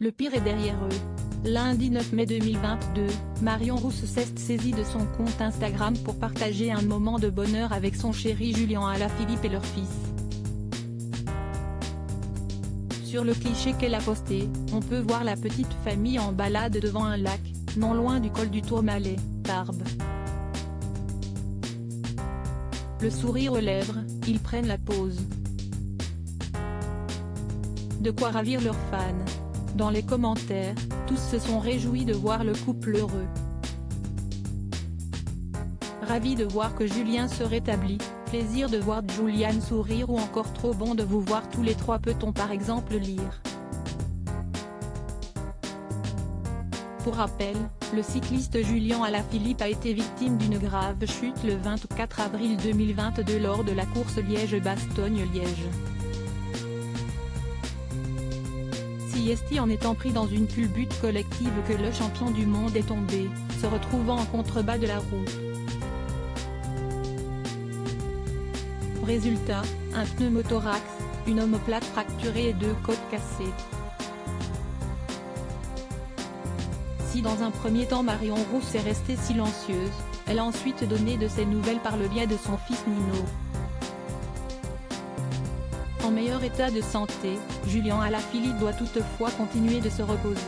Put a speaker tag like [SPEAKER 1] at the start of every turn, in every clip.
[SPEAKER 1] Le pire est derrière eux. Lundi 9 mai 2022, Marion Rousse s'est saisie de son compte Instagram pour partager un moment de bonheur avec son chéri Julien Alaphilippe et leur fils. Sur le cliché qu'elle a posté, on peut voir la petite famille en balade devant un lac, non loin du col du Tourmalet, Tarbes. Le sourire aux lèvres, ils prennent la pause. De quoi ravir leurs fans. Dans les commentaires, tous se sont réjouis de voir le couple heureux. Ravis de voir que Julien se rétablit, plaisir de voir Juliane sourire ou encore trop bon de vous voir tous les trois, peut-on par exemple lire. Pour rappel, le cycliste Julien Alaphilippe a été victime d'une grave chute le 24 avril 2022 lors de la course Liège-Bastogne-Liège. C'est en étant pris dans une culbute collective que le champion du monde est tombé, se retrouvant en contrebas de la route. Résultat, un pneumothorax, une omoplate fracturée et 2 côtes cassées. Si dans un premier temps Marion Rousse est restée silencieuse, elle a ensuite donné de ses nouvelles par le biais de son fils Nino. En meilleur état de santé, Julien Alaphilippe doit toutefois continuer de se reposer.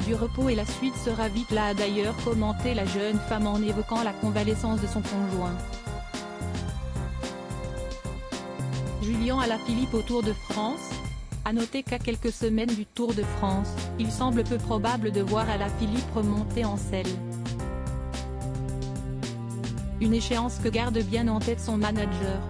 [SPEAKER 1] Du repos et la suite sera vite là, a d'ailleurs commenté la jeune femme en évoquant la convalescence de son conjoint. Julien Alaphilippe au Tour de France. À noter qu'à quelques semaines du Tour de France, il semble peu probable de voir Alaphilippe remonter en selle. Une échéance que garde bien en tête son manager.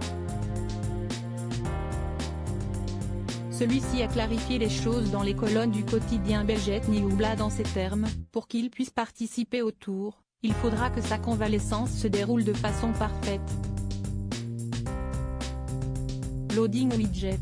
[SPEAKER 1] Celui-ci a clarifié les choses dans les colonnes du quotidien belge Het Nieuwsblad dans ces termes: pour qu'il puisse participer au Tour, il faudra que sa convalescence se déroule de façon parfaite. Loading widget.